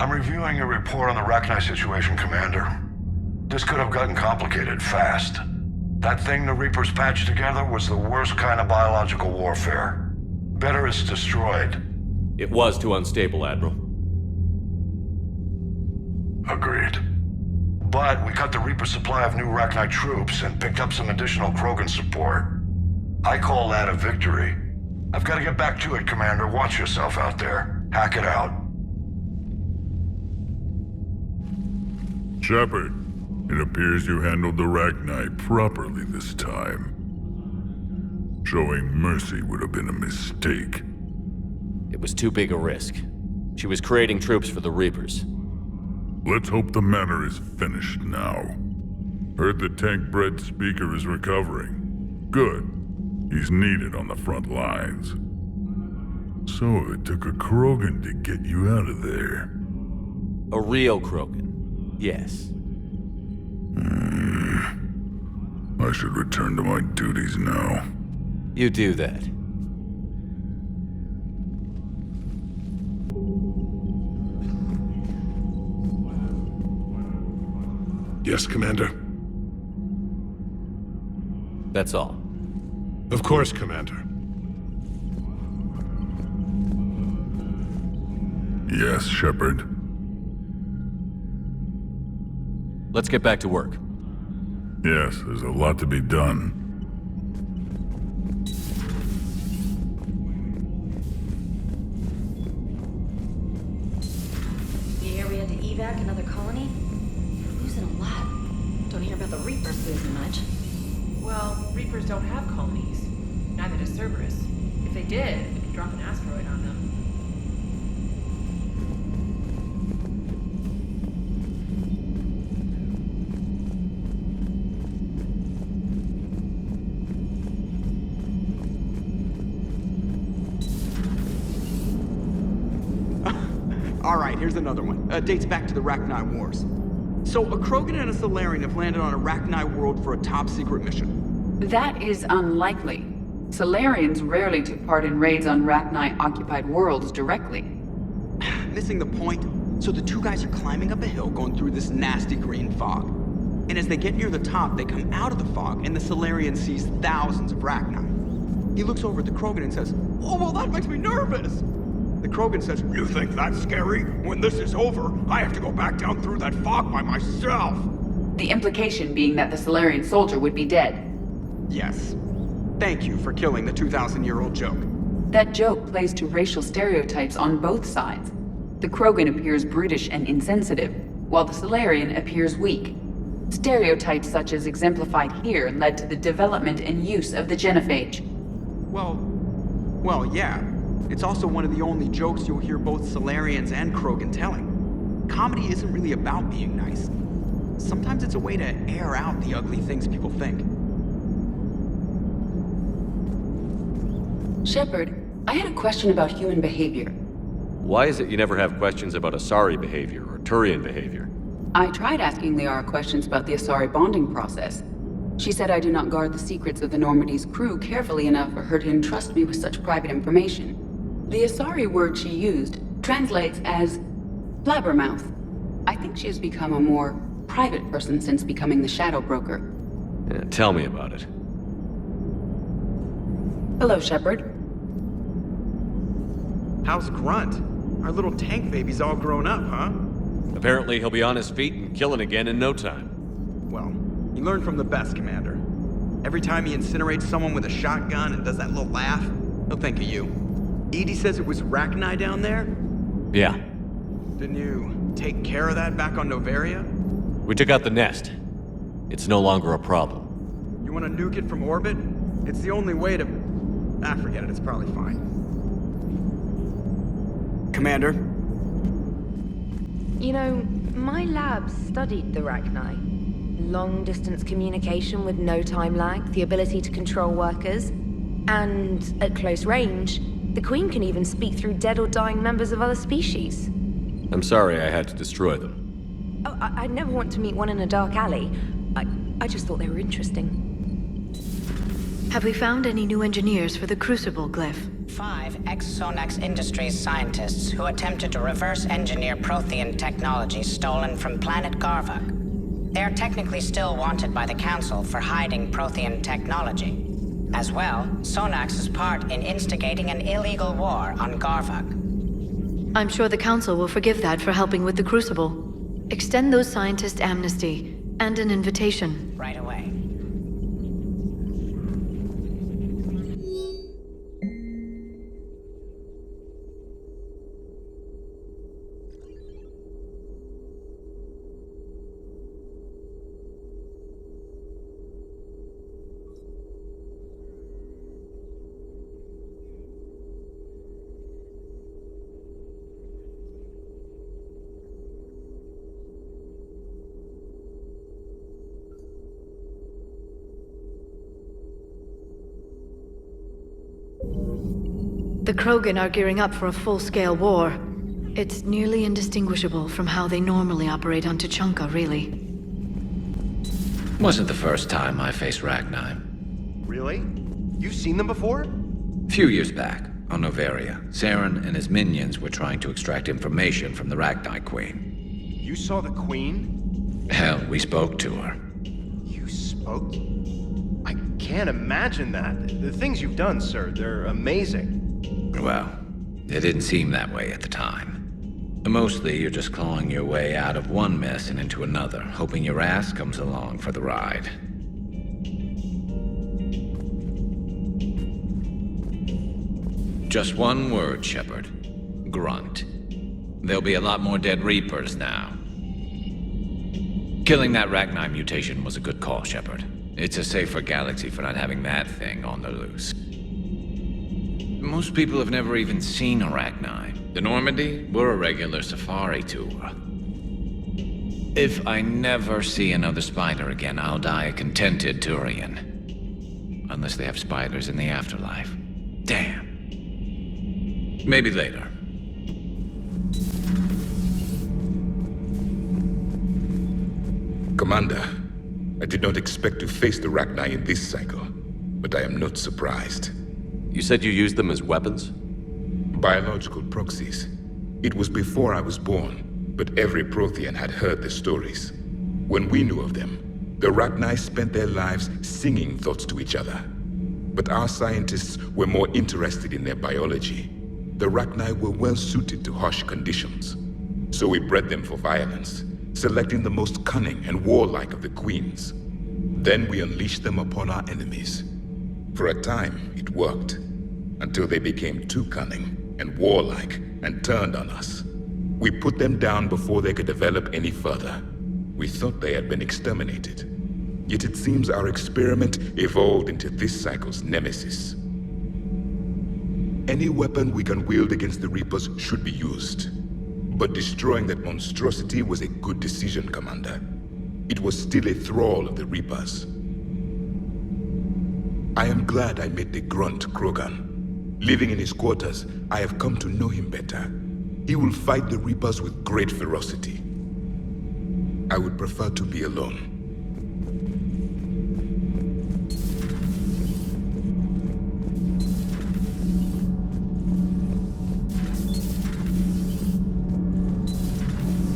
I'm reviewing your report on the Rachni situation, Commander. This could have gotten complicated fast. That thing the Reapers patched together was the worst kind of biological warfare. Better it's destroyed. It was too unstable, Admiral. Agreed. But we cut the Reaper supply of new Rachni troops and picked up some additional Krogan support. I call that a victory. I've got to get back to it, Commander. Watch yourself out there. Hack it out. Shepard, it appears you handled the Rachni properly this time. Showing mercy would have been a mistake. It was too big a risk. She was creating troops for the Reapers. Let's hope the matter is finished now. Heard the tank-bred speaker is recovering. Good. He's needed on the front lines. So it took a Krogan to get you out of there. A real Krogan. Yes. I should return to my duties now. You do that. Yes, Commander. That's all. Of course, Commander. Yes, Shepard. Let's get back to work. Yes, there's a lot to be done. The area to evac another colony? They're losing a lot. Don't hear about the Reapers losing much. Well, Reapers don't have colonies. Neither does Cerberus. If they did, we could drop an asteroid on them. Alright, here's another one. Dates back to the Rachni Wars. So, a Krogan and a Salarian have landed on a Rachni world for a top-secret mission. That is unlikely. Salarians rarely took part in raids on Rachni-occupied worlds directly. Missing the point? So the two guys are climbing up a hill going through this nasty green fog. And as they get near the top, they come out of the fog, and the Salarian sees thousands of Rachni. He looks over at the Krogan and says, "Oh, well, that makes me nervous!" The Krogan says, "You think that's scary? When this is over, I have to go back down through that fog by myself!" The implication being that the Salarian soldier would be dead. Yes. Thank you for killing the 2,000-year-old joke. That joke plays to racial stereotypes on both sides. The Krogan appears brutish and insensitive, while the Salarian appears weak. Stereotypes such as exemplified here led to the development and use of the genophage. Well, yeah. It's also one of the only jokes you'll hear both Salarians and Krogan telling. Comedy isn't really about being nice. Sometimes it's a way to air out the ugly things people think. Shepard, I had a question about human behavior. Why is it you never have questions about Asari behavior or Turian behavior? I tried asking Liara questions about the Asari bonding process. She said I do not guard the secrets of the Normandy's crew carefully enough for her to entrust me with such private information. The Asari word she used translates as blabbermouth. I think she has become a more private person since becoming the Shadow Broker. Tell me about it. Hello, Shepard. How's Grunt? Our little tank baby's all grown up, huh? Apparently he'll be on his feet and killing again in no time. Well, you learn from the best, Commander. Every time he incinerates someone with a shotgun and does that little laugh, he'll think of you. Edie says it was Rachni down there? Yeah. Didn't you take care of that back on Noveria? We took out the nest. It's no longer a problem. You want to nuke it from orbit? It's the only way to... forget it, it's probably fine. Commander? You know, my lab studied the Rachni. Long-distance communication with no time lag, the ability to control workers, and at close range, the Queen can even speak through dead or dying members of other species. I'm sorry I had to destroy them. Oh, I'd never want to meet one in a dark alley. I just thought they were interesting. Have we found any new engineers for the Crucible glyph? 5 ex-Sonax Industries scientists who attempted to reverse engineer Prothean technology stolen from planet Garvuk. They are technically still wanted by the Council for hiding Prothean technology. As well, Sonax's part in instigating an illegal war on Garvuk. I'm sure the Council will forgive that for helping with the Crucible. Extend those scientists amnesty and an invitation. Right away. The Krogan are gearing up for a full-scale war. It's nearly indistinguishable from how they normally operate on Tuchanka, really. Wasn't the first time I faced Rachni. Really? You've seen them before? Few years back, on Noveria, Saren and his minions were trying to extract information from the Rachni Queen. You saw the Queen? Hell, we spoke to her. You spoke? I can't imagine that. The things you've done, sir, they're amazing. Well, it didn't seem that way at the time. Mostly, you're just clawing your way out of one mess and into another, hoping your ass comes along for the ride. Just one word, Shepard. Grunt. There'll be a lot more dead Reapers now. Killing that Rachni mutation was a good call, Shepard. It's a safer galaxy for not having that thing on the loose. Most people have never even seen a Rachni. The Normandy, we're a regular safari tour. If I never see another spider again, I'll die a contented Turian. Unless they have spiders in the afterlife. Damn. Maybe later. Commander, I did not expect to face the Rachni in this cycle, but I am not surprised. You said you used them as weapons? Biological proxies. It was before I was born, but every Prothean had heard the stories. When we knew of them, the Rachni spent their lives singing thoughts to each other. But our scientists were more interested in their biology. The Rachni were well suited to harsh conditions. So we bred them for violence, selecting the most cunning and warlike of the queens. Then we unleashed them upon our enemies. For a time, it worked, until they became too cunning and warlike and turned on us. We put them down before they could develop any further. We thought they had been exterminated. Yet it seems our experiment evolved into this cycle's nemesis. Any weapon we can wield against the Reapers should be used. But destroying that monstrosity was a good decision, Commander. It was still a thrall of the Reapers. I am glad I met the grunt Krogan. Living in his quarters, I have come to know him better. He will fight the Reapers with great ferocity. I would prefer to be alone.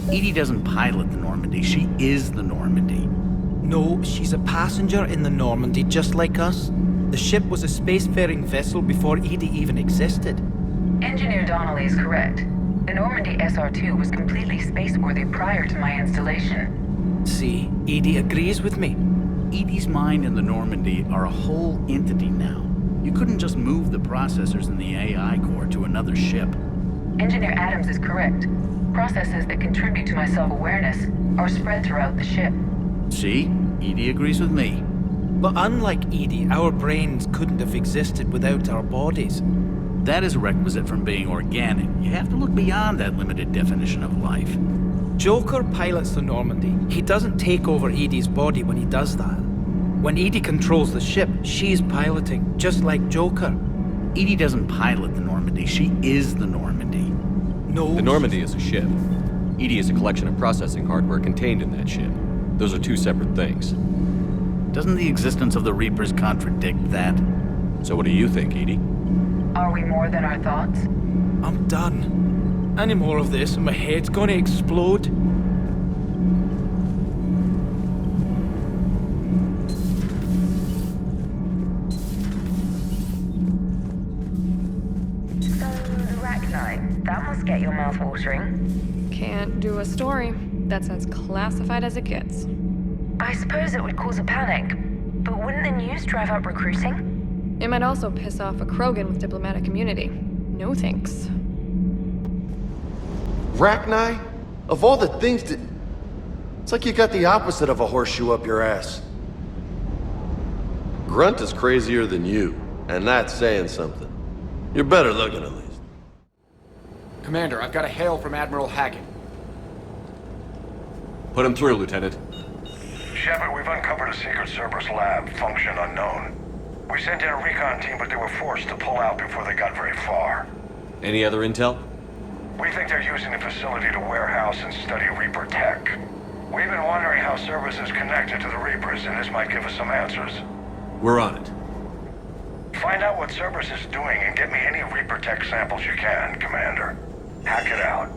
Edie doesn't pilot the Normandy, she is the Normandy. No, she's a passenger in the Normandy, just like us. The ship was a spacefaring vessel before Edie even existed. Engineer Donnelly is correct. The Normandy SR-2 was completely spaceworthy prior to my installation. See, Edie agrees with me. Edie's mind and the Normandy are a whole entity now. You couldn't just move the processors in the AI core to another ship. Engineer Adams is correct. Processes that contribute to my self-awareness are spread throughout the ship. See? Edie agrees with me. But unlike Edie, our brains couldn't have existed without our bodies. That is a requisite from being organic. You have to look beyond that limited definition of life. Joker pilots the Normandy. He doesn't take over Edie's body when he does that. When Edie controls the ship, she's piloting, just like Joker. Edie doesn't pilot the Normandy, she is the Normandy. No. The Normandy is a ship. Edie is a collection of processing hardware contained in that ship. Those are two separate things. Doesn't the existence of the Reapers contradict that? So what do you think, Edie? Are we more than our thoughts? I'm done. Any more of this and my head's gonna explode. That must get your mouth watering. Can't do a story. That's as classified as it gets. I suppose it would cause a panic, but wouldn't the news drive up recruiting? It might also piss off a Krogan with diplomatic immunity. No thanks. Rachni? Of all the things that... It's like you got the opposite of a horseshoe up your ass. Grunt is crazier than you, and that's saying something. You're better looking at least. Commander, I've got a hail from Admiral Hackett. Put him through, Lieutenant. Shepard, we've uncovered a secret Cerberus lab, function unknown. We sent in a recon team, but they were forced to pull out before they got very far. Any other intel? We think they're using the facility to warehouse and study Reaper tech. We've been wondering how Cerberus is connected to the Reapers, and this might give us some answers. We're on it. Find out what Cerberus is doing and get me any Reaper tech samples you can, Commander. Hack it out.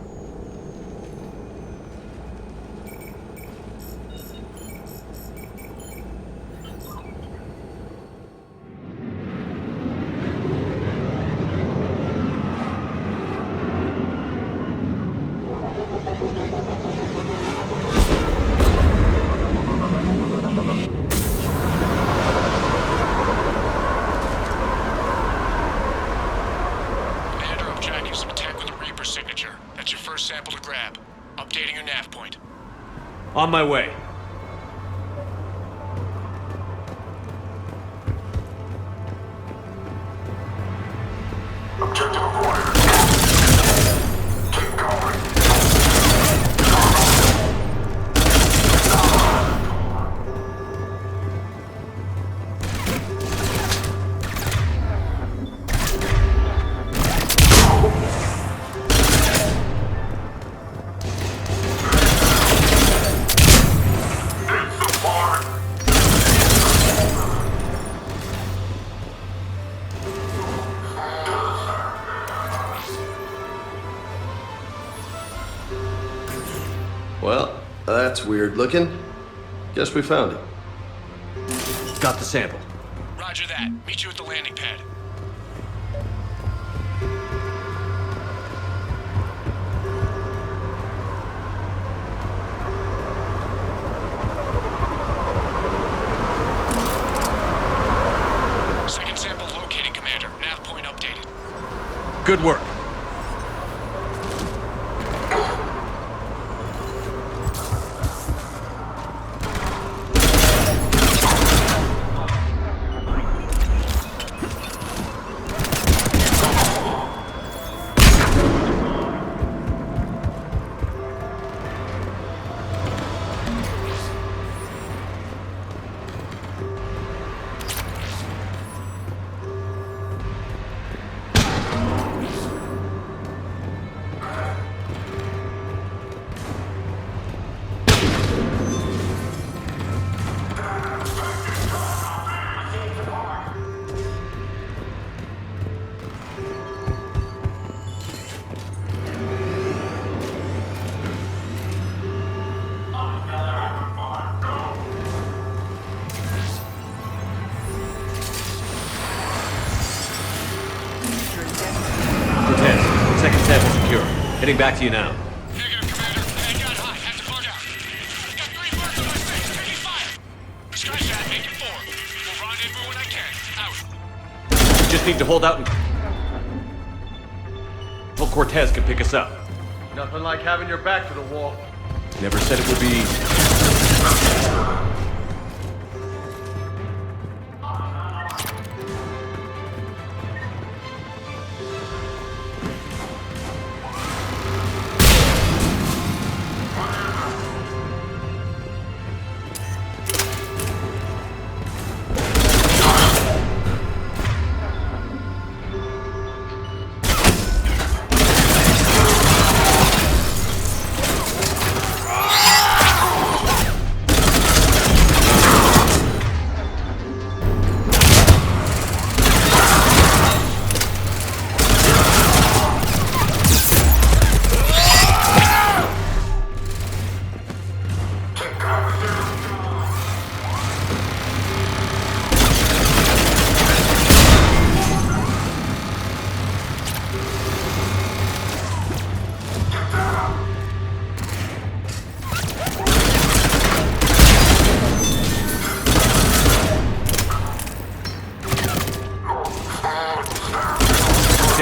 On my way. Objective avoided. Keep going. Well, that's weird looking. Guess we found it. Got the sample. Roger that. Meet you at the landing pad. Second sample located, Commander. Nav point updated. Good work. Second sample secure. Heading back to you now. Negative, Commander. Head got high. Have to bug out. Got 3 birds in my face. Taking fire. Skysat, making 4. We'll rendezvous when I can. Out. Just need to hold out and... Until Cortez can pick us up. Nothing like having your back to the wall. Never said it would be easy.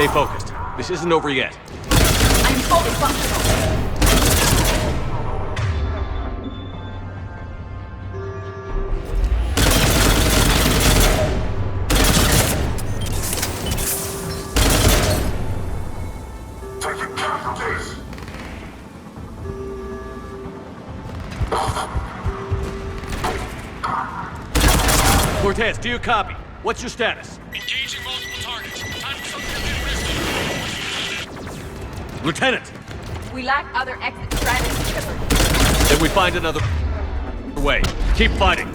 Stay focused. This isn't over yet. I'm fully functional. Cortez, do you copy? What's your status? Engaging multiple targets. Time for something a bit risky. Lieutenant! We lack other exit strategies, Shepard. Then we find another way. Keep fighting.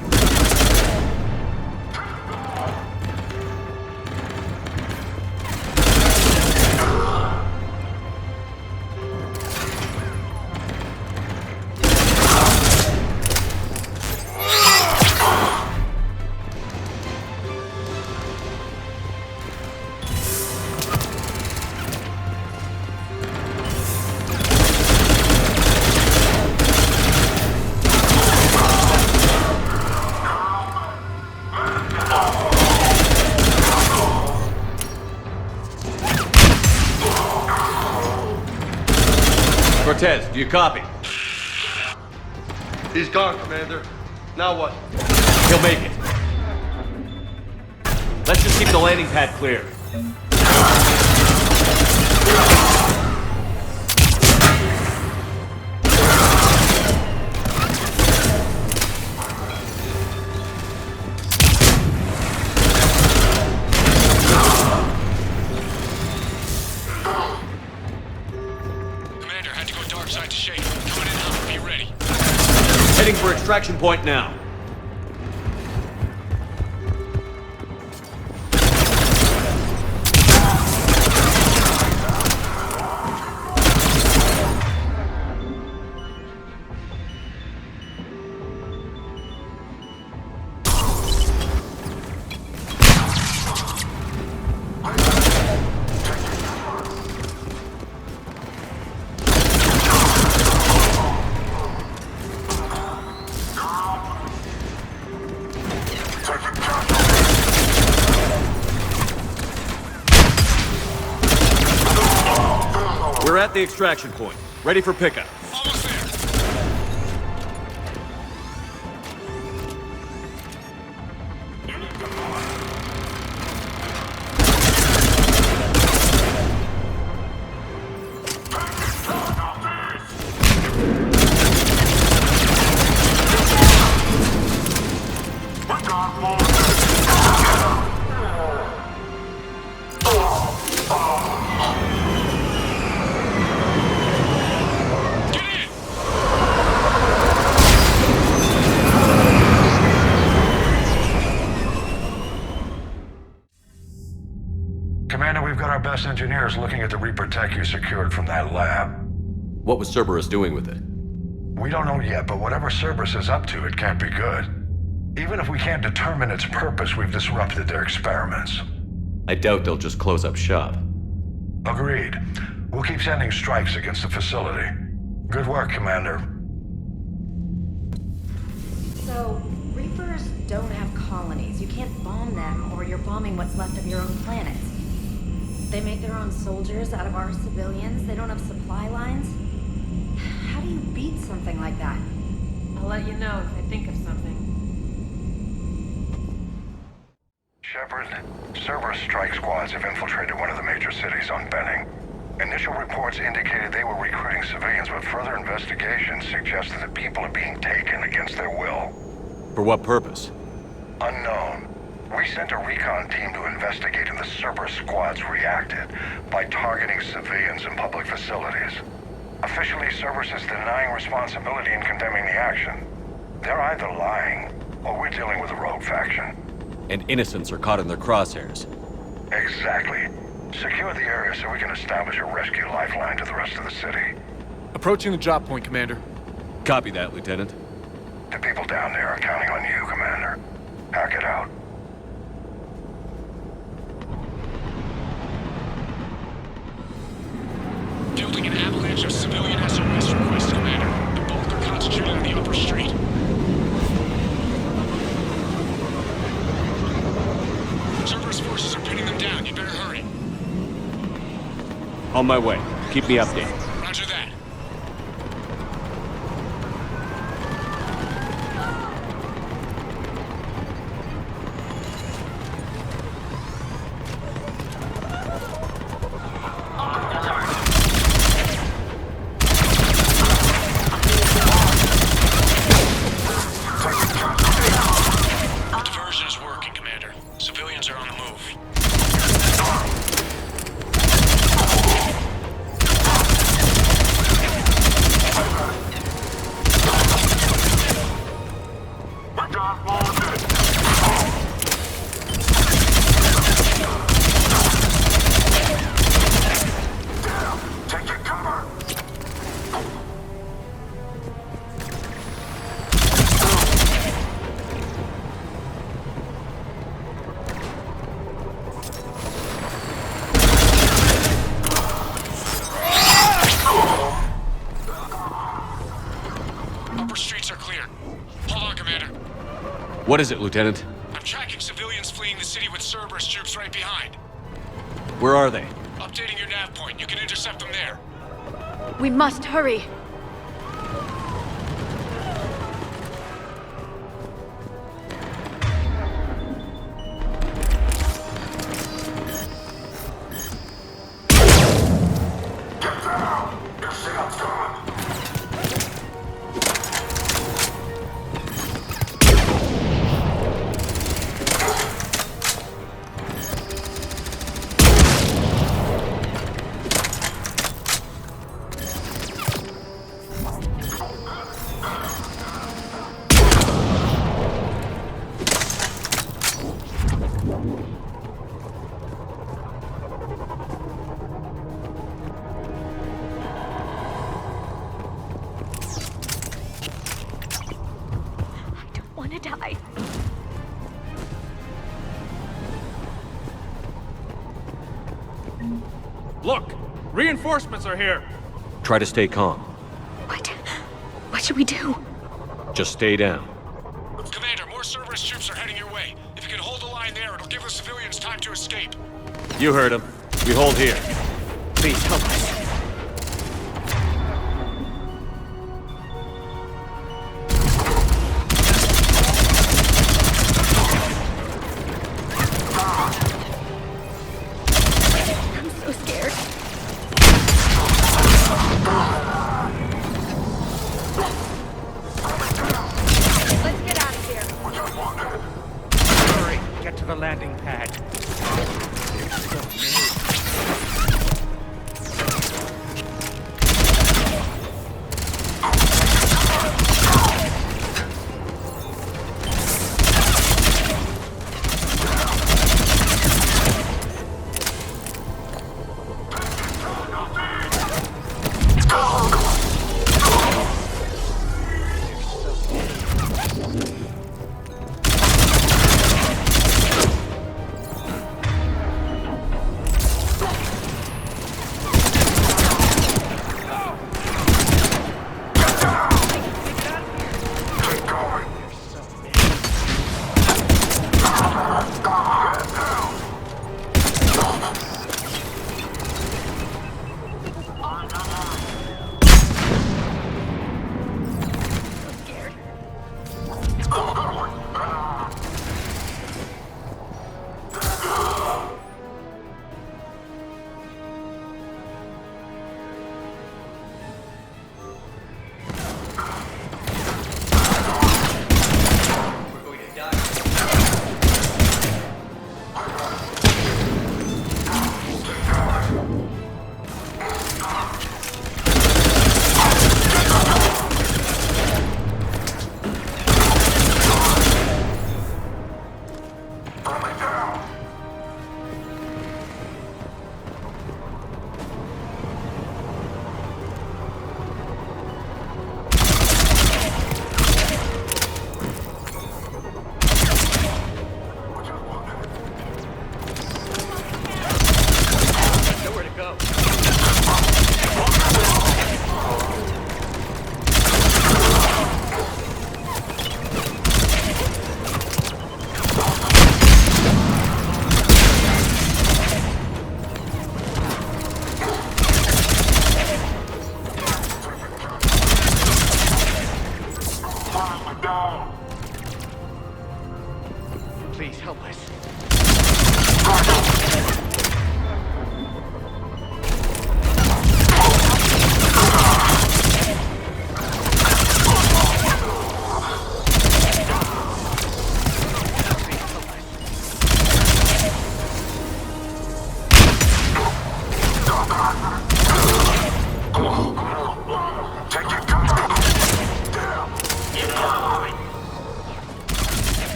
Cortez, do you copy? He's gone, Commander. Now what? He'll make it. Let's just keep the landing pad clear. Heading for extraction point now. We're at the extraction point. Ready for pickup. Almost there. Commander, we've got our best engineers looking at the Reaper tech you secured from that lab. What was Cerberus doing with it? We don't know yet, but whatever Cerberus is up to, it can't be good. Even if we can't determine its purpose, we've disrupted their experiments. I doubt they'll just close up shop. Agreed. We'll keep sending strikes against the facility. Good work, Commander. So, Reapers don't have colonies. You can't bomb them, or you're bombing what's left of your own planet. They make their own soldiers out of our civilians. They don't have supply lines. How do you beat something like that? I'll let you know if I think of something. Shepard, Cerberus strike squads have infiltrated one of the major cities on Benning. Initial reports indicated they were recruiting civilians, but further investigation suggested that people are being taken against their will. For what purpose? Unknown. We sent a recon team to investigate, and the Cerberus squads reacted by targeting civilians in public facilities. Officially, Cerberus is denying responsibility and condemning the action. They're either lying, or we're dealing with a rogue faction. And innocents are caught in their crosshairs. Exactly. Secure the area so we can establish a rescue lifeline to the rest of the city. Approaching the drop point, Commander. Copy that, Lieutenant. The people down there are counting on you, Commander. Hack it out. Building an avalanche of civilian SOS requests, Commander. The bulk are concentrated on the upper street. Cerberus forces are pinning them down. You better hurry. on my way. Keep me updated. Roger that. Diversion is working, Commander. Civilians are on the move. Upper streets are clear. Hold on, Commander. What is it, Lieutenant? I'm tracking civilians fleeing the city with Cerberus troops right behind. Where are they? Updating your nav point. You can intercept them there. We must hurry. Die. Look! Reinforcements are here! Try to stay calm. What should we do? Just stay down. Commander, more Cerberus troops are heading your way. If you can hold the line there, it'll give the civilians time to escape. You heard him. We hold here. Please, help us. I'm so scared. Let's get out of here. Hurry, get to the landing pad.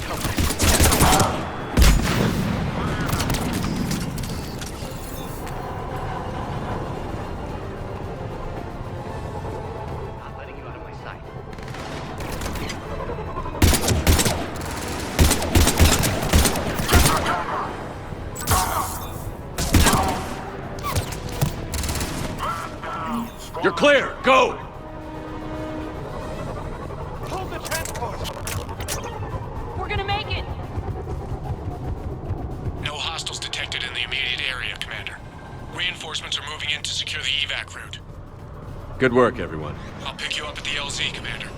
help us. Not letting you out of my sight. You're clear! Go! Hold the transport! We're gonna make it! No hostiles detected in the immediate area, Commander. Reinforcements are moving in to secure the evac route. Good work, everyone. I'll pick you up at the LZ, Commander.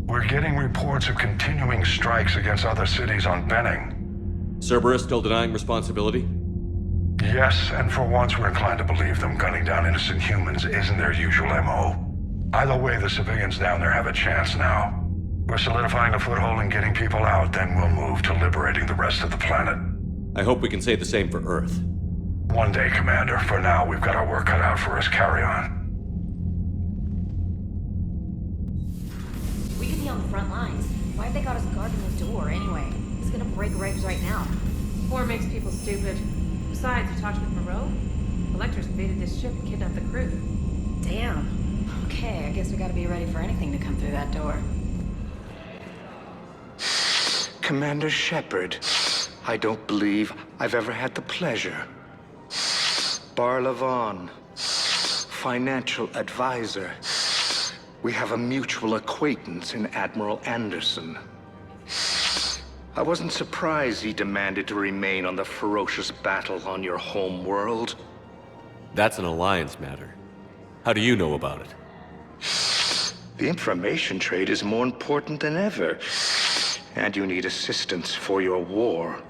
We're getting reports of continuing strikes against other cities on Benning. Cerberus still denying responsibility? Yes, and for once we're inclined to believe them gunning down innocent humans isn't their usual MO. Either way, the civilians down there have a chance now. We're solidifying a foothold and getting people out, then we'll move to liberating the rest of the planet. I hope we can say the same for Earth. One day, Commander. For now, we've got our work cut out for us. Carry on. We could be on the front lines. Why have they got us guarding the door anyway? It's gonna break regs right now. War makes people stupid. Besides, you talked with Moreau? Electors invaded this ship and kidnapped the crew. Damn. Okay, I guess we gotta be ready for anything to come through that door. Commander Shepard, I don't believe I've ever had the pleasure. Bar Levon, financial advisor. We have a mutual acquaintance in Admiral Anderson. I wasn't surprised he demanded to remain on the ferocious battle on your home world. That's an alliance matter. How do you know about it? The information trade is more important than ever. And you need assistance for your war.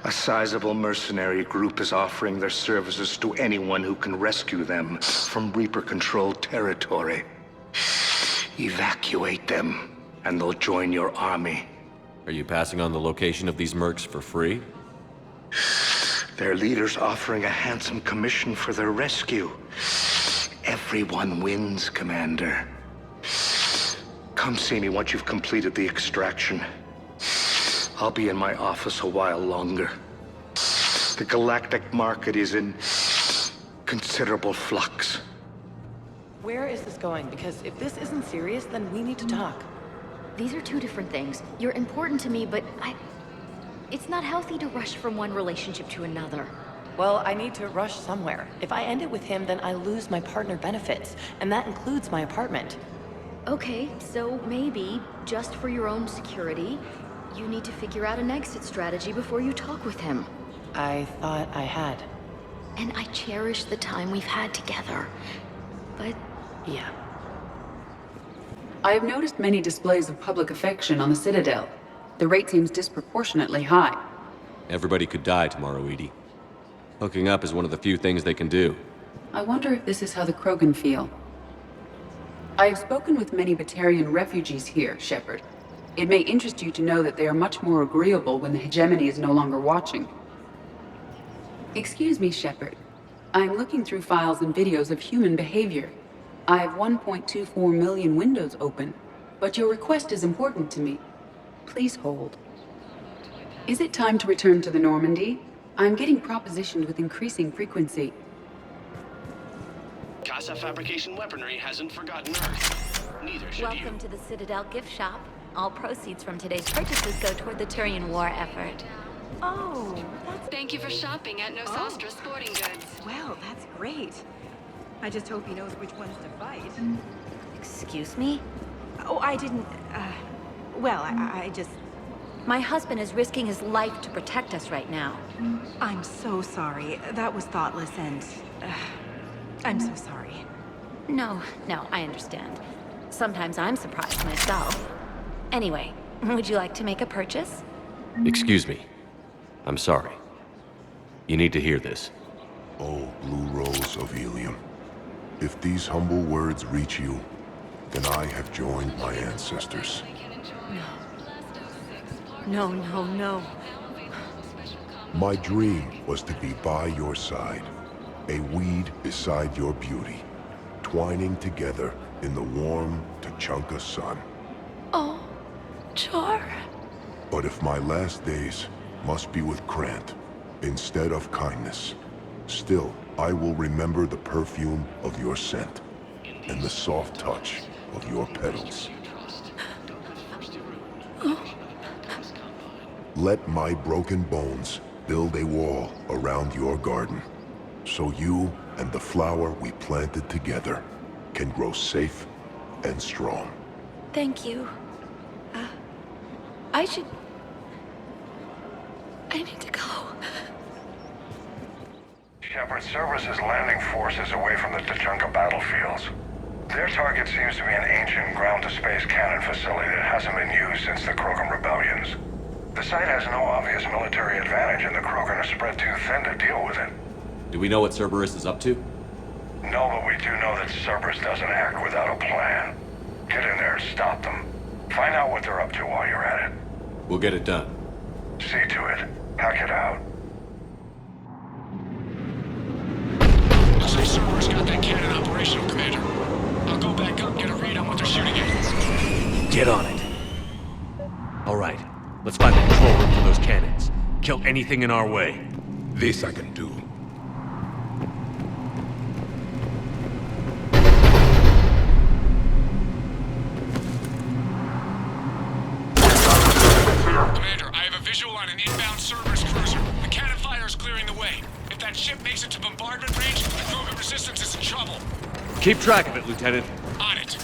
A sizable mercenary group is offering their services to anyone who can rescue them from Reaper-controlled territory. Evacuate them, and they'll join your army. Are you passing on the location of these mercs for free? Their leader's offering a handsome commission for their rescue. Everyone wins, Commander. Come see me once you've completed the extraction. I'll be in my office a while longer. The galactic market is in considerable flux. Where is this going? Because if this isn't serious, then we need to talk. These are two different things. You're important to me, but it's not healthy to rush from one relationship to another. Well, I need to rush somewhere. If I end it with him, then I lose my partner benefits, and that includes my apartment. Okay, so maybe, just for your own security, you need to figure out an exit strategy before you talk with him. I thought I had. And I cherish the time we've had together. But... yeah. I have noticed many displays of public affection on the Citadel. The rate seems disproportionately high. Everybody could die tomorrow, Edie. Hooking up is one of the few things they can do. I wonder if this is how the Krogan feel. I have spoken with many Batarian refugees here, Shepard. It may interest you to know that they are much more agreeable when the hegemony is no longer watching. Excuse me, Shepard. I am looking through files and videos of human behavior. I have 1.24 million windows open, but your request is important to me. Please hold. Is it time to return to the Normandy? I'm getting propositioned with increasing frequency. Casa Fabrication Weaponry hasn't forgotten Earth. Neither should you. Welcome to the Citadel gift shop. All proceeds from today's purchases go toward the Turian war effort. Oh, that's... Thank you for shopping at Nosastra Sporting Goods. Well, that's great. I just hope he knows which ones to fight. Excuse me? Oh, I didn't, well, I just... My husband is risking his life to protect us right now. I'm so sorry. That was thoughtless and... I'm so sorry. No, I understand. Sometimes I'm surprised myself. Anyway, would you like to make a purchase? Excuse me. I'm sorry. You need to hear this. Oh, blue rose of helium. If these humble words reach you, then I have joined my ancestors. No, no, no. My dream was to be by your side, a weed beside your beauty, twining together in the warm Tachanka sun. Oh, Char. But if my last days must be with Krant instead of kindness, still I will remember the perfume of your scent and the soft touch of your petals. Let my broken bones build a wall around your garden, so you and the flower we planted together can grow safe and strong. Thank you. I need to go. Shepard, Cerberus is landing forces away from the Tachanka battlefields. Their target seems to be an ancient ground-to-space cannon facility that hasn't been used since the Krogan rebellions. The site has no obvious military advantage, and the Krogan are spread too thin to deal with it. Do we know what Cerberus is up to? No, but we do know that Cerberus doesn't act without a plan. Get in there and stop them. Find out what they're up to while you're at it. We'll get it done. See to it. Hack it out. Looks like Cerberus got that cannon operational, Commander. I'll go back up and get a read on what they're shooting at. Get on it. All right, let's find the control room for those cannons. Kill anything in our way. This I can do. Commander, I have a visual on an inbound Cerberus cruiser. The cannon fire is clearing the way. If that ship makes it to bombardment range, the Krogan resistance is in trouble. Keep track of it, Lieutenant. On it.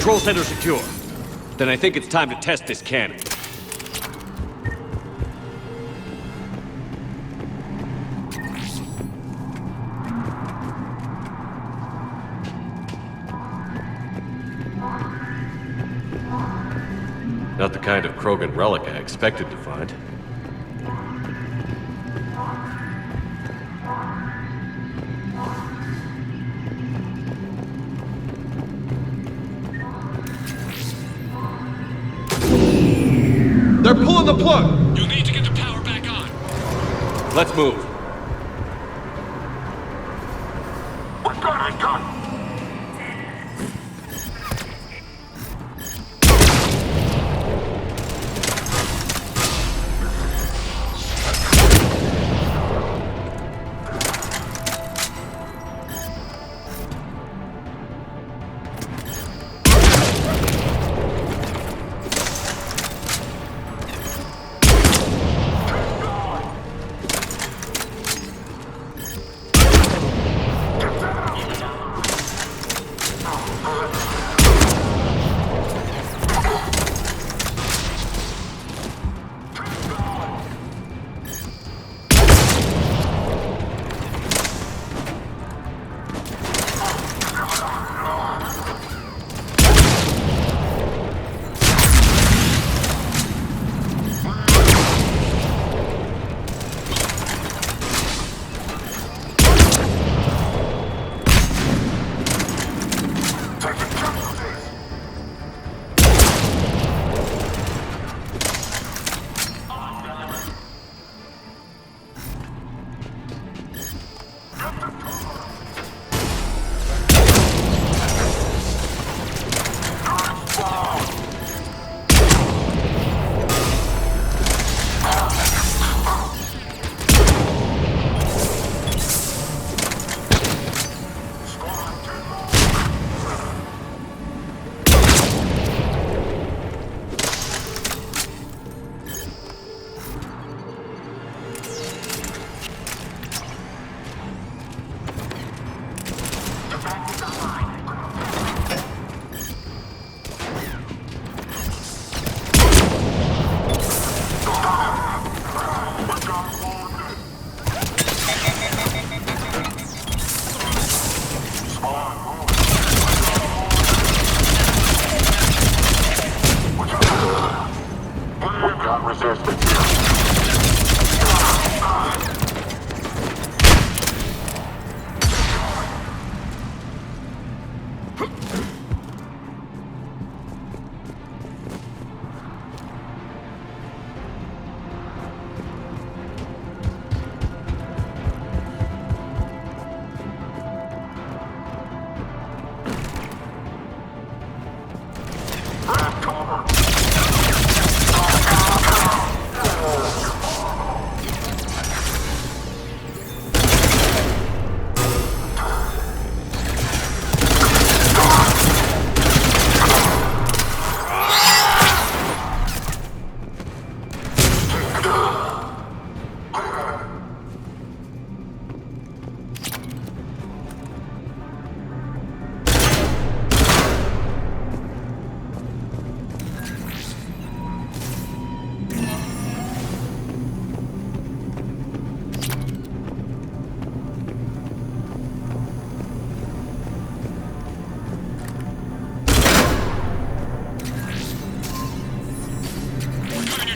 Control center secure. Then I think it's time to test this cannon. Not the kind of Krogan relic I expected to find. They're pulling the plug! You'll need to get the power back on. Let's move. We've got it done.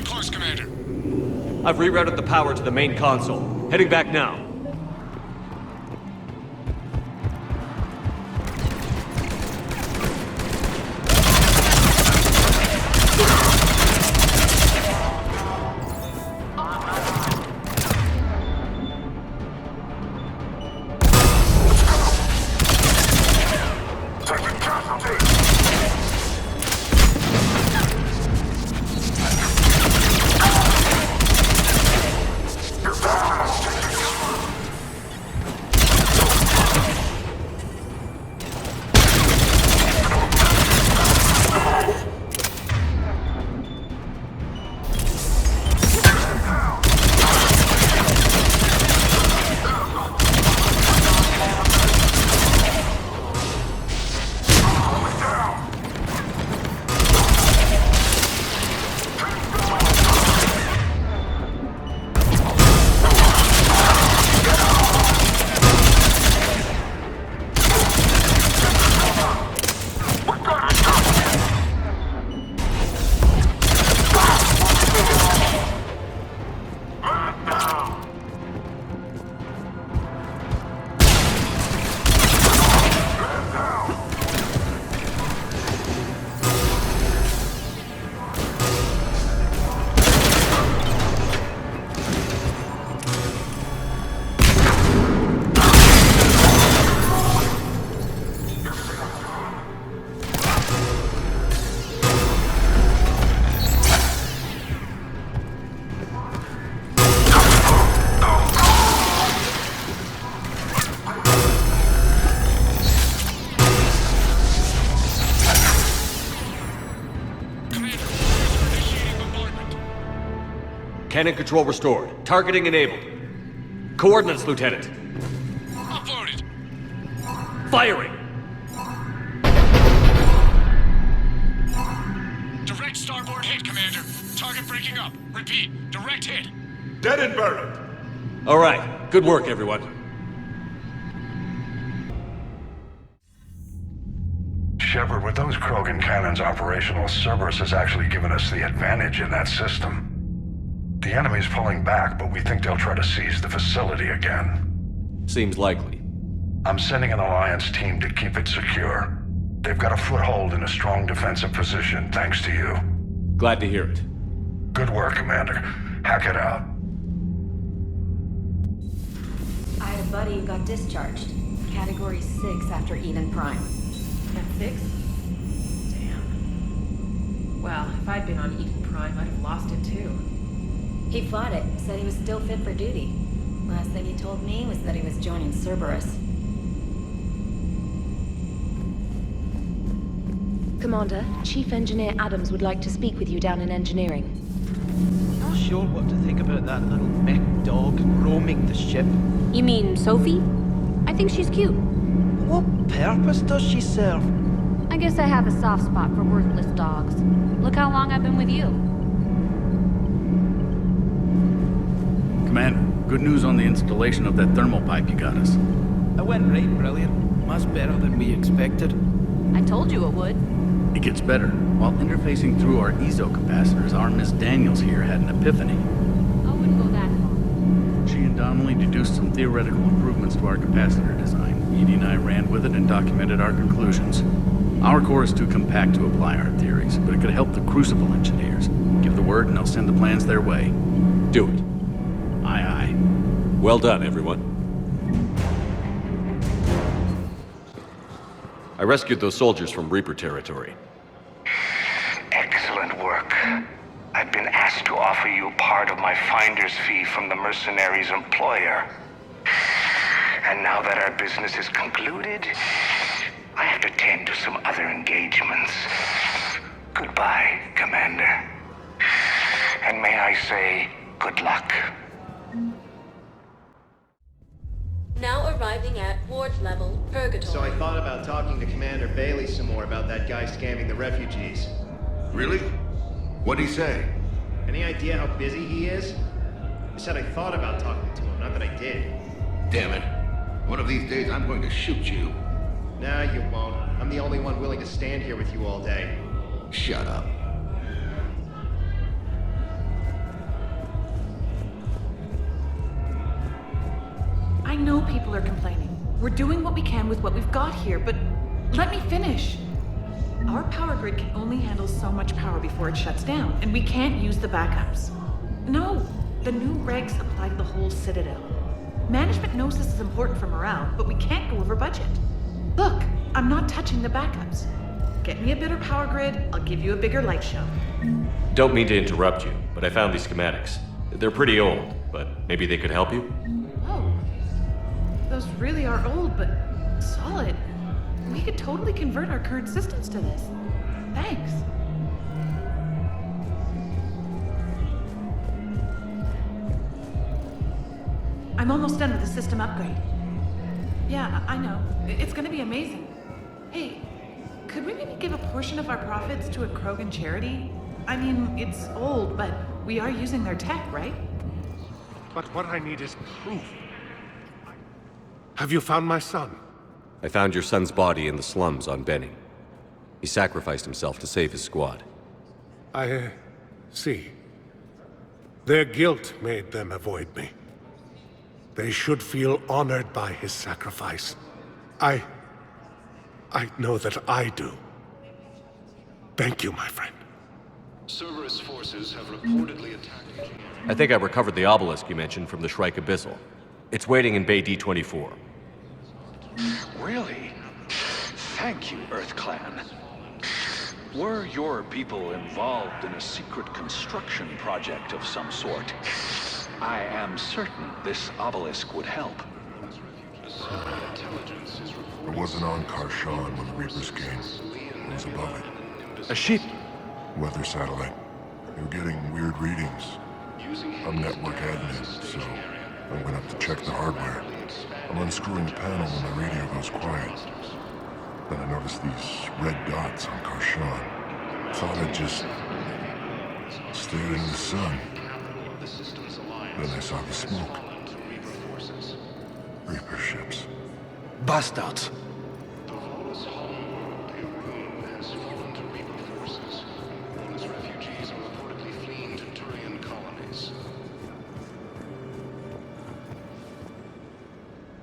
close, Commander. I've rerouted the power to the main console. Heading back now. Cannon control restored. Targeting enabled. Coordinates, Lieutenant. Uploaded. Firing! Direct starboard hit, Commander. Target breaking up. Repeat, direct hit. Dead and buried. All right. Good work, everyone. Shepard, with those Krogan cannons operational, Cerberus has actually given us the advantage in that system. The enemy's pulling back, but we think they'll try to seize the facility again. Seems likely. I'm sending an Alliance team to keep it secure. They've got a foothold in a strong defensive position, thanks to you. Glad to hear it. Good work, Commander. Hack it out. I had a buddy who got discharged. Category 6 after Eden Prime. That's 6? Damn. Well, if I'd been on Eden Prime, I'd have lost it too. He fought it, said he was still fit for duty. Last thing he told me was that he was joining Cerberus. Commander, Chief Engineer Adams would like to speak with you down in engineering. Not sure what to think about that little mech dog roaming the ship. You mean Sophie? I think she's cute. What purpose does she serve? I guess I have a soft spot for worthless dogs. Look how long I've been with you. Commander, good news on the installation of that thermal pipe you got us. It went right brilliant. Much better than we expected. I told you it would. It gets better. While interfacing through our ezo capacitors, our Miss Daniels here had an epiphany. I wouldn't go that far. She and Donnelly deduced some theoretical improvements to our capacitor design. Edie and I ran with it and documented our conclusions. Our core is too compact to apply our theories, but it could help the Crucible engineers. Give the word and they'll send the plans their way. Do it. Aye, aye. Well done, everyone. I rescued those soldiers from Reaper territory. Excellent work. I've been asked to offer you part of my finder's fee from the mercenaries' employer. And now that our business is concluded, I have to tend to some other engagements. Goodbye, Commander. And may I say, good luck. Now arriving at ward level, Purgatory. So I thought about talking to Commander Bailey some more about that guy scamming the refugees. Really? What'd he say? Any idea how busy he is? I said I thought about talking to him, not that I did. Damn it. One of these days I'm going to shoot you. Nah, you won't. I'm the only one willing to stand here with you all day. Shut up. know people are complaining. We're doing what we can with what we've got here, but let me finish. Our power grid can only handle so much power before it shuts down, and we can't use the backups. No, the new regs apply to the whole Citadel. Management knows this is important for morale, but we can't go over budget. Look, I'm not touching the backups. Get me a better power grid, I'll give you a bigger light show. Don't mean to interrupt you, but I found these schematics. They're pretty old, but maybe they could help you? Oh. Those really are old, but solid. We could totally convert our current systems to this. Thanks. I'm almost done with the system upgrade. Yeah, I know. It's gonna be amazing. Hey, could we maybe give a portion of our profits to a Krogan charity? I mean, it's old, but we are using their tech, right? But what I need is proof. Have you found my son? I found your son's body in the slums on Benning. He sacrificed himself to save his squad. I see. Their guilt made them avoid me. They should feel honored by his sacrifice. I know that I do. Thank you, my friend. Cerberus forces have reportedly attacked. I think I recovered the obelisk you mentioned from the Shrike Abyssal. It's waiting in Bay D-24. Really? Thank you, Earth Clan. Were your people involved in a secret construction project of some sort? I am certain this obelisk would help. I wasn't on Karshan when the Reapers came. I was above it. A ship? Weather satellite. They were getting weird readings. I'm network admin, so I went up to check the hardware. I'm unscrewing the panel when the radio goes quiet. Then I noticed these red dots on Karshan. Thought I'd just stare into the sun. Then I saw the smoke. Reaper ships. Bastards!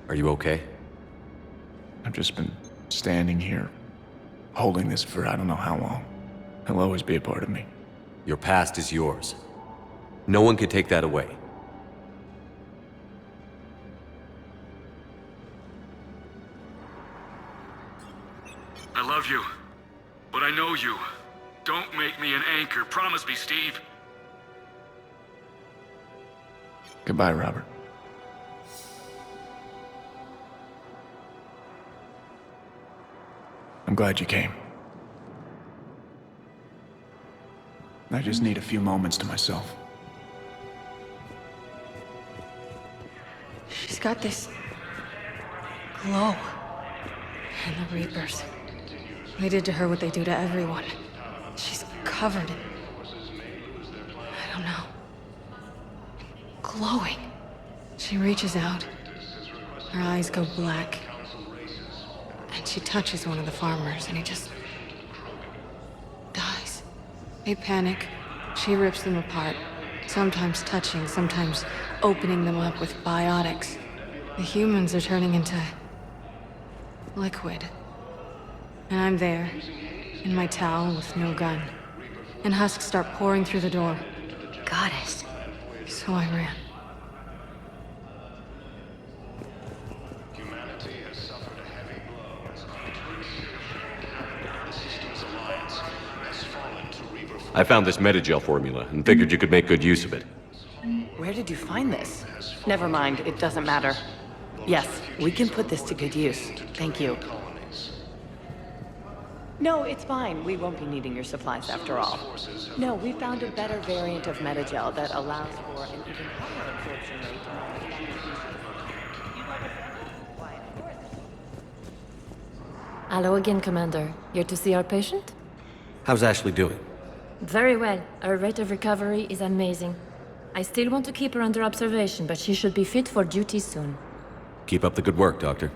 Are you okay? I've just been standing here, holding this for I don't know how long. He'll always be a part of me. Your past is yours. No one can take that away. I love you, but I know you. Don't make me an anchor. Promise me, Steve. Goodbye, Robert. I'm glad you came. I just need a few moments to myself. She's got this glow. And the Reapers. They did to her what they do to everyone. She's covered in... I don't know. Glowing. She reaches out. Her eyes go black. And she touches one of the farmers, and he just... dies. They panic. She rips them apart. Sometimes touching, sometimes opening them up with biotics. The humans are turning into... liquid. And I'm there, in my towel with no gun. And husks start pouring through the door. Goddess. So I ran. I found this metagel formula and figured you could make good use of it. Where did you find this? Never mind, it doesn't matter. Yes, we can put this to good use. Thank you. No, it's fine. We won't be needing your supplies after all. No, we found a better variant of metagel that allows for an even higher absorption rate. Hello again, Commander. Here to see our patient? How's Ashley doing? Very well. Her rate of recovery is amazing. I still want to keep her under observation, but she should be fit for duty soon. Keep up the good work, Doctor.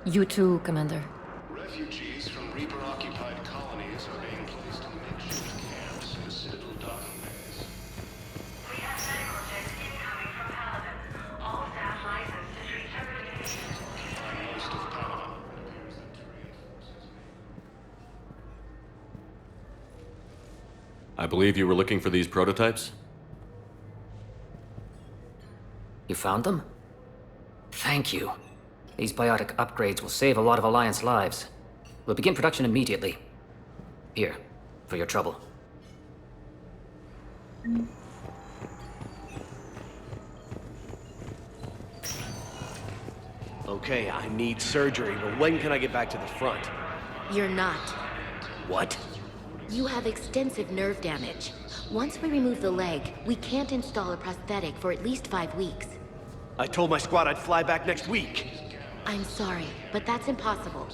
You too, Commander. Refugees from Reaper-occupied colonies are being placed in makeshift camps in the Citadel docking bays. We have medical checks incoming from Paladin. All staff licensed to treat Shepard I believe you were looking for these prototypes? You found them? Thank you. These biotic upgrades will save a lot of Alliance lives. We'll begin production immediately. Here, for your trouble. Okay, I need surgery, but when can I get back to the front? You're not. What? You have extensive nerve damage. Once we remove the leg, we can't install a prosthetic for at least 5 weeks. I told my squad I'd fly back next week. I'm sorry, but that's impossible.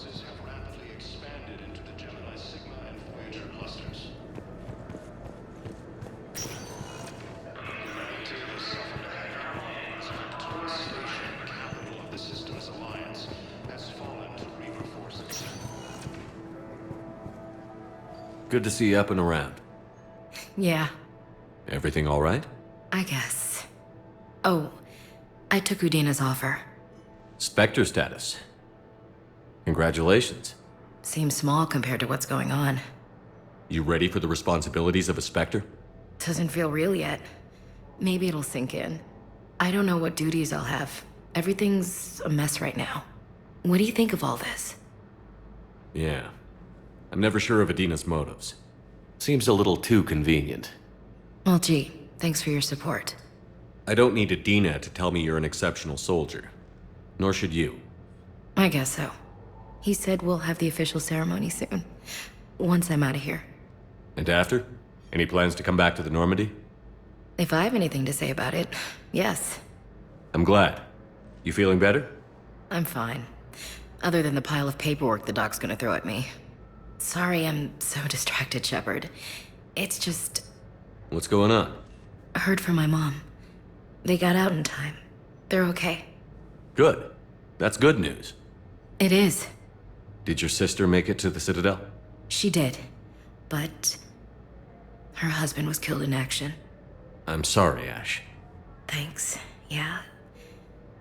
Good to see you up and around. Yeah, Everything all right? I guess. Oh, I took Udina's offer. Spectre status. Congratulations. Seems small compared to what's going on. You ready for the responsibilities of a Spectre? Doesn't feel real yet. Maybe it'll sink in. I don't know what duties I'll have. Everything's a mess right now. What do you think of all this? Yeah. I'm never sure of Adina's motives. Seems a little too convenient. Well, gee, thanks for your support. I don't need Adina to tell me you're an exceptional soldier. Nor should you. I guess so. He said we'll have the official ceremony soon. Once I'm out of here. And after? Any plans to come back to the Normandy? If I have anything to say about it, yes. I'm glad. You feeling better? I'm fine. Other than the pile of paperwork the doc's gonna throw at me. Sorry I'm so distracted, Shepard. It's just... What's going on? I heard from my mom. They got out in time. They're okay. Good. That's good news. It is. Did your sister make it to the Citadel? She did. But... her husband was killed in action. I'm sorry, Ash. Thanks. Yeah.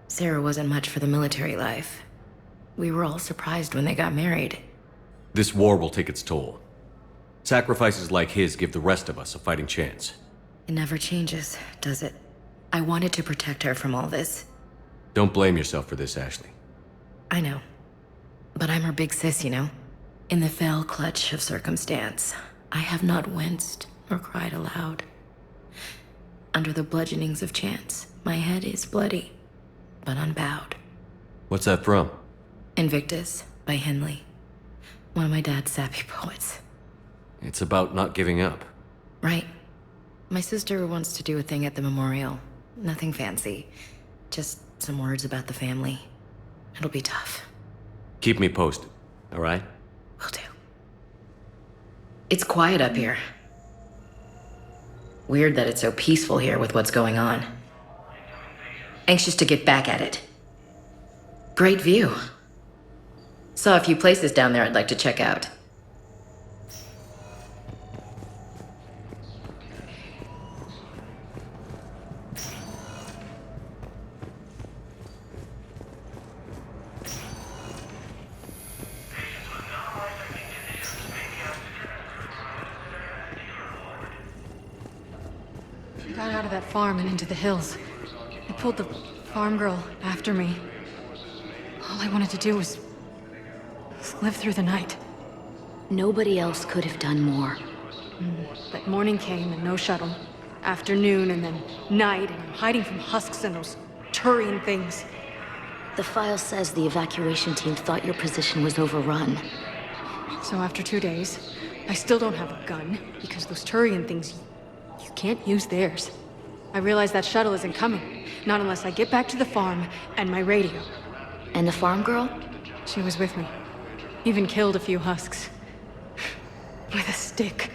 Sarah wasn't much for the military life. We were all surprised when they got married. This war will take its toll. Sacrifices like his give the rest of us a fighting chance. It never changes, does it? I wanted to protect her from all this. Don't blame yourself for this, Ashley. I know. But I'm her big sis, you know? In the fell clutch of circumstance, I have not winced or cried aloud. Under the bludgeonings of chance, my head is bloody, but unbowed. What's that from? Invictus by Henley. One of my dad's sappy poets. It's about not giving up. Right. My sister wants to do a thing at the memorial. Nothing fancy. Just some words about the family. It'll be tough. Keep me posted, all right? Will do. It's quiet up here. Weird that it's so peaceful here with what's going on. Anxious to get back at it. Great view. Saw a few places down there I'd like to check out. I got out of that farm and into the hills. I pulled the farm girl after me. All I wanted to do was live through the night. Nobody else could have done more. But morning came and no shuttle. Afternoon and then night, and I'm hiding from husks and those Turian things. The file says the evacuation team thought your position was overrun. So after 2 days, I still don't have a gun, because those Turian things, you can't use theirs. I realize that shuttle isn't coming, not unless I get back to the farm and my radio. And the farm girl? She was with me. Even killed a few husks. With a stick.